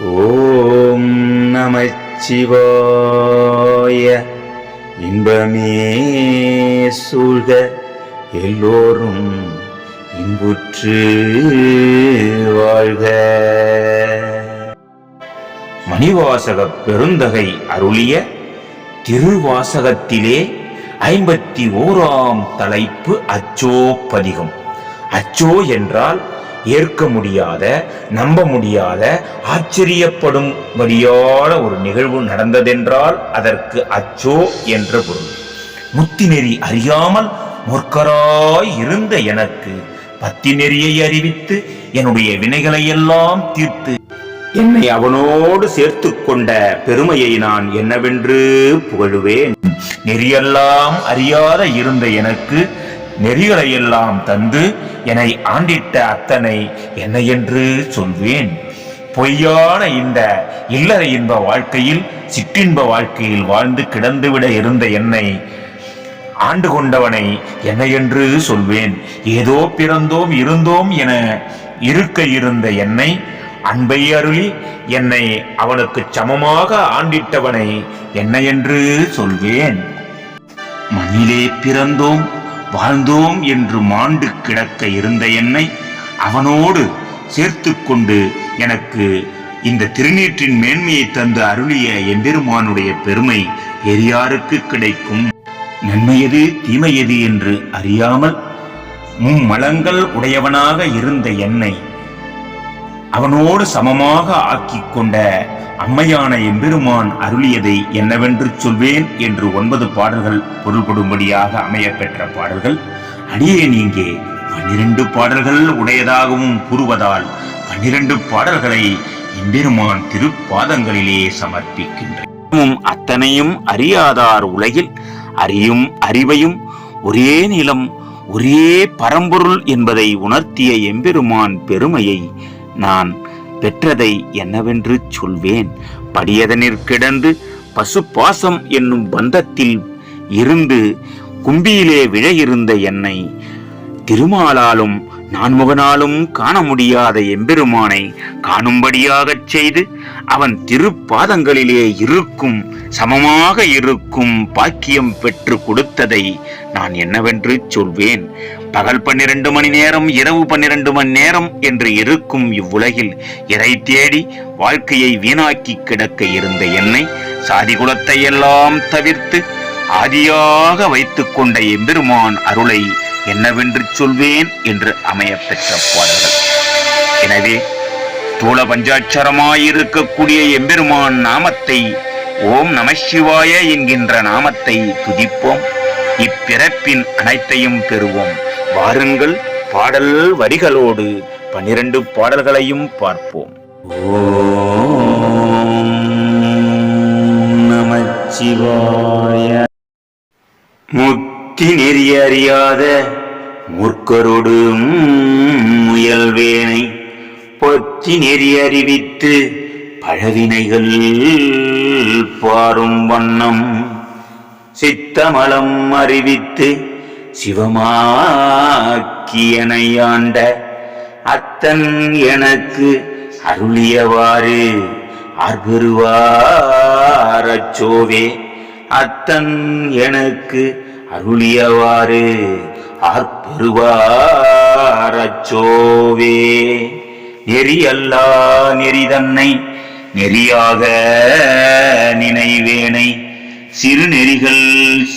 ஓம் நமச்சிவாய. இன்பமே சூழ்க எல்லோரும் இன்புற்று வாழ்க. மணிவாசக பெருந்தகை அருளிய திருவாசகத்திலே 51ஆம் தலைப்பு அச்சோ பதிகம். அச்சோ என்றால் ஏற்க முடியாத, நம்ப முடியாத, ஆச்சரியப்படும்படியான ஒரு நிகழ்வு நடந்ததென்றால் அதற்கு அச்சோ என்ற பொருள். முத்தி நெறி அறியாமல் மூர்க்கராய் இருந்த எனக்கு பத்தி நெறியை அறிவித்து என்னுடைய வினைகளை எல்லாம் தீர்த்து என்னை அவனோடு சேர்த்து கொண்ட பெருமையை நான் என்னவென்று புகழுவேன். நெறியெல்லாம் அறியாத இருந்த எனக்கு நெறிகளையெல்லாம் தந்து என்னை ஆண்டிட்ட அத்தனை என்னை என்று சொல்வேன். பொய்யான இந்த இல்லற இன்ப வாழ்க்கையில், சிற்றின்ப வாழ்க்கையில் வாழ்ந்து கிடந்துவிட இருந்த என்னை ஆண்டு கொண்டவனை என்னை என்று சொல்வேன். ஏதோ பிறந்தோம் இருந்தோம் என இருக்க இருந்த என்னை அன்பை அருளி என்னை அவனுக்கு சமமாக ஆண்டிட்டவனை என்னை என்று சொல்வேன். மண்ணிலே பிறந்தோம் வாழ்ந்தோம் என்று மாண்டு கிடக்க இருந்த என்னை அவனோடு சேர்த்து கொண்டு எனக்கு இந்த திருநீற்றின் மேன்மையை தந்து அருளிய எம்பெருமானுடைய பெருமை பெரியாருக்கு கிடைக்கும். நன்மையது தீமையது என்று அறியாமல் மும்மலங்கள் உடையவனாக இருந்த என்னை அவனோடு சமமாக ஆக்கிக் கொண்ட அம்மையான எம்பெருமான் அருளியதை என்னவென்று சொல்வேன் என்று 9 பாடல்கள் பொருள்படும்படியாக அமைய பெற்ற பாடல்கள். அடியேன் இங்கே 12 பாடல்கள் உடையதாகவும் கூறுவதால் 12 பாடல்களை எம்பெருமான் திருப்பாதங்களிலே சமர்ப்பிக்கின்றேன். அத்தனையும் அறியாதார் உலகில் அறியும் அறிவையும் ஒரே நிலம் ஒரே பரம்பொருள் என்பதை உணர்த்திய எம்பெருமான் பெருமையை நான் பெற்றதை என்னவென்று சொல்வேன். படியதனிற் கிடந்து பசு பாசம் என்னும் பந்தத்தில் இருந்து கும்பியிலே விழ இருந்த என்னை திருமாலாலும் நான்முகனாலும் காண முடியாத எம்பெருமானை காணும்படியாகச் செய்து அவன் திருப்பாதங்களிலே இருக்கும் சமமாக இருக்கும் பாக்கியம் பெற்று கொடுத்ததை நான் என்னவென்று சொல்வேன். பகல் 12 மணி நேரம், இரவு 12 மணி நேரம் என்று இருக்கும் இவ்வுலகில் இறை தேடி வாழ்க்கையை வீணாக்கி கிடக்க இருந்த என்னை சாதி குலத்தை எல்லாம் தவிர்த்து ஆதியாக வைத்துக் கொண்ட எம்பெருமான் அருளை என்னவென்று சொல்வேன் என்று அமைய பெற்ற பாடல்கள். எனவே தூள பஞ்சாட்சரமாயிருக்கக்கூடிய எம்பெருமான் நாமத்தை, ஓம் நமசிவாய என்கின்ற நாமத்தை துதிப்போம். இப்பிறப்பின் அனைத்தையும் பெறுவோம். வாருங்கள், பாடல் வரிகளோடு 12 பாடல்களையும் பார்ப்போம். ஓம் நமசிவாய. முத்தி நெறி அறியாத மூர்க்கரோடு முயல்வேனை பொத்தி நெறி அறிவித்து பழவினைகள் பாரும் வண்ணம் சித்தமலம் அறிவித்து சிவமாக்கியனை ஆண்ட அத்தன் எனக்கு அருளியவாறு ஆர்பெறுவாரச்சோவே. அத்தன் எனக்கு அருளியவாறு ஆர்பெறுவாரச்சோவே. நெறியல்லா நெறிதன்னை நெறியாக நினைவேனை சிறு நெறிகள்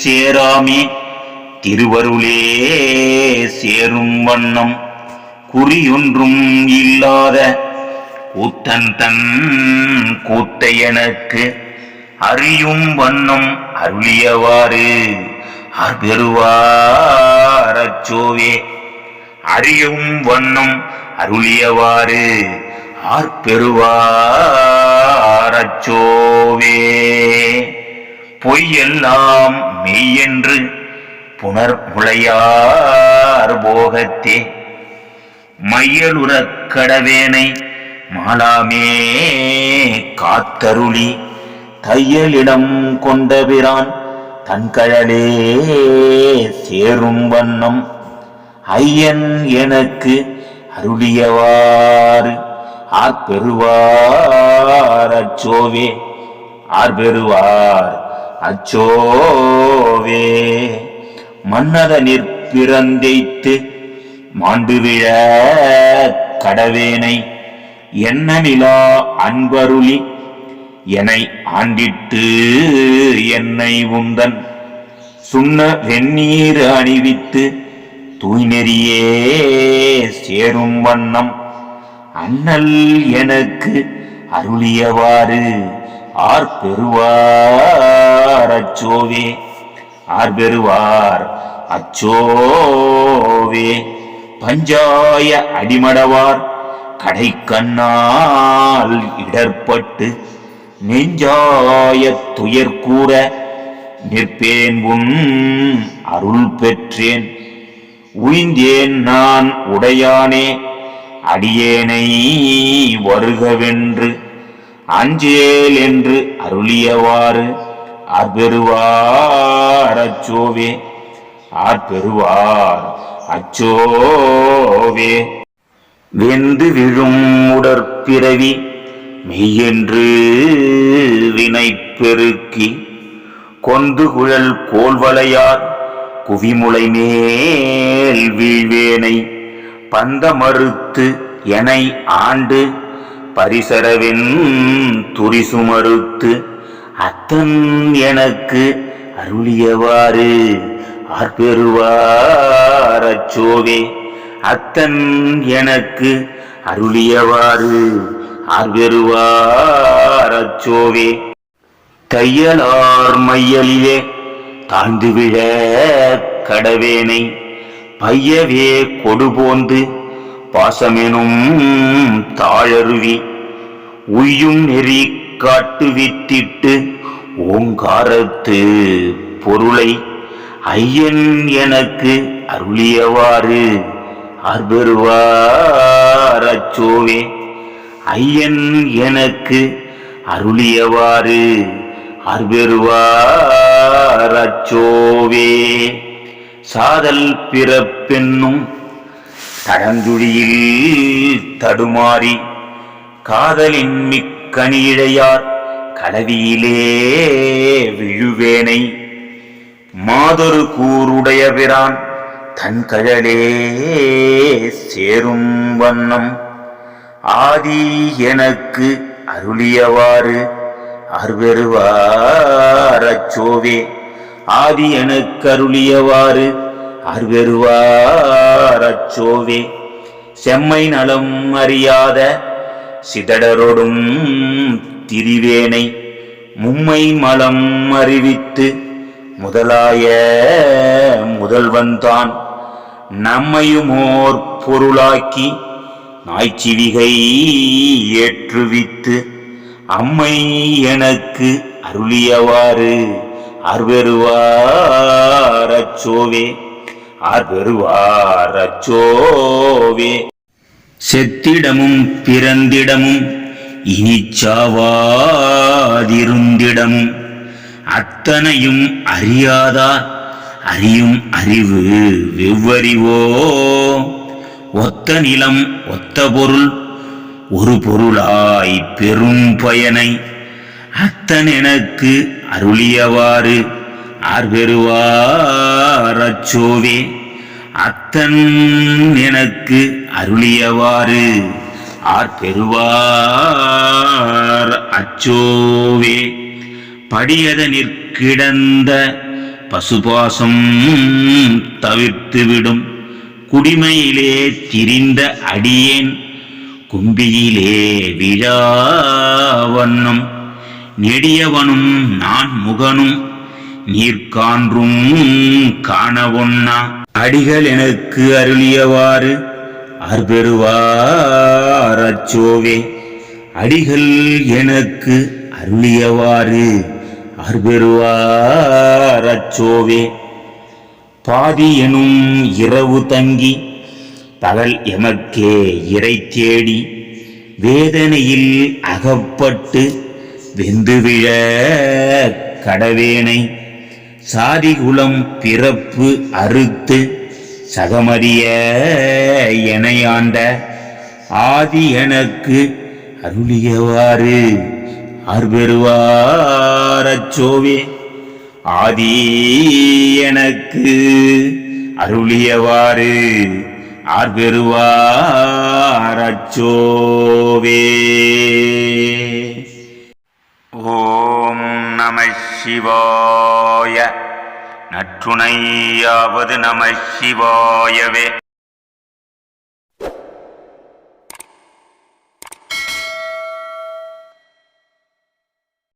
சேராமே திருவருளே சேரும் வண்ணம் குறியொன்றும் இல்லாத கூத்தன் தன் கூத்தை எனக்கு அறியும் வண்ணம் அருளியவாறு ஆர்பெறுவாரச்சோவே. அறியும் வண்ணம் அருளியவாறு ஆர்பெறுவாரச்சோவே. பொய்யெல்லாம் மெய்யென்று புணர்முளையார் போகத்தே மையலுறக் கடவேனை மாலாமே காத்தருளி தையலிடம் கொண்டபிரான் தன்கழலே சேரும் வண்ணம் ஐயன் எனக்கு அருளியவாறு ஆற்பெறுவாரச்சோவே. அச்சோவே ஆர்பெறுவார் அச்சோவே. மன்னத நிற்பிறந்தைத்து மாண்டுவிழ கடவேனை எண்ணமிலா அன்பருளி என்னை ஆண்டிட்டு என்னை உந்தன் சுண்ண வெந்நீர் அணிவித்து தூய்நெறியே சேரும் வண்ணம் அண்ணல் எனக்கு அருளியவாறு ஆர்பெறுவார் அச்சோவே ஆர்பெறுவார் அச்சோவே. பஞ்சாய அடிமடவார் கடைக்கண்ணால் இடர்பட்டு நெஞ்சாய துயர்கூற நிற்பேன் உன் அருள் பெற்றேன். உய்ந்தேன் நான் உடையானே அடியேனை வருகவென்று அஞ்சேல் என்று அருளியவாறு ஆர்பெறுவார் அச்சோவே ஆர்பெறுவார் அச்சோவே. வெந்து விழும் உடற்பிறவி மெய்யென்று வினை பெருக்கி கொந்து குழல் கோல்வளையார் குவிமுளை மேல் வீழ்வேனை பந்த மறுத்து எனை ஆண்டு பரிசரவின் துரிசு மறுத்து அத்தன் எனக்கு அருளியவாறு ஆர்பெறுவார் அச்சோவே அத்தன் எனக்கு அருளியவாறு ஆர்பெறுவார் அச்சோவே. தையலார் மையலிலே தாழ்ந்து விழ கடவேனை பையவே கொடுபோந்து பாசமெனும் தாழருவி உய்யும் நெறி காட்டுவித்திட்டு ஓங்காரத்து பொருளை ஐயன் எனக்கு அருளியவாறு ஆர்பெறுவார் அச்சோவே ஐயன் எனக்கு அருளியவாறு ஆர்பெறுவார் அச்சோவே. சாதல் பிறப்பென்னும் தடந்துழியில் தடுமாறி காதலின் மிக்கணியிழையார் கலவியிலே விழுவேனை மாதொரு கூருடைய பிரான் தன் கழலே சேரும் வண்ணம் ஆதி எனக்கு அருளியவாறு ஆர்பெறுவார் அச்சோவே ஆதி எனக்கு அருளியவாறு ஆர்பெறுவார் அச்சோவே. செம்மை நலம் அறியாத சிதடரொடும் திரிவேனை மும்மை மலம் அறிவித்து முதலாய முதல்வன்தான் நம்மையுமோர் பொருளாக்கி நாய்ச்சிவிகை ஏற்றுவித்து அம்மை எனக்கு அருளியவாறு ஆர்பெறுவார் அச்சோவே ஆர்பெறுவார் அச்சோவே. செத்திடமும் பிறந்திடமும் இனிச்சாவாதிருந்திடமும் அத்தனையும் அறியாதார் அறியும் அறிவு வெவ்வறிவோ ஒத்த நிலம் ஒத்த பொருள் ஒரு பொருளாய் பெரும் பயனை அத்தன் எனக்கு அருளியவாறு ஆர்பெறுவார் அச்சோவே அத்தன் எனக்கு அருளியவாறு ஆர்பெறுவார் அச்சோவே. படியத நிற்கிடந்த பசுபாசம் தவிர்த்துவிடும் குடிமையிலே திரிந்த அடியேன் கும்பியிலே விழாவண்ணம் நெடியவனும் நான் முகனும் நீர்கான்றும் காணவொன்னா அடிகள் எனக்கு அருளியவாறு ஆர்பெறுவார் அச்சோவே அடிகள் எனக்கு அருளியவாறு ஆர்பெறுவார் அச்சோவே. பாதி எனும் இரவு தங்கி பகல் எமக்கே இறை தேடி வேதனையில் அகப்பட்டு வெந்துவிழ கடவேனை சாதிகுலம் பிறப்பு அறுத்து சகமறிய எனையாண்ட ஆதி எனக்கு அருளியவாறு அருள்பெறுவாரச்சோவே ஆதி எனக்கு அருளியவாறு ஆர்பெறுவாரச்சோவே. ஓம் நம சிவாய. நற்றுணையாவது நம சிவாயவே.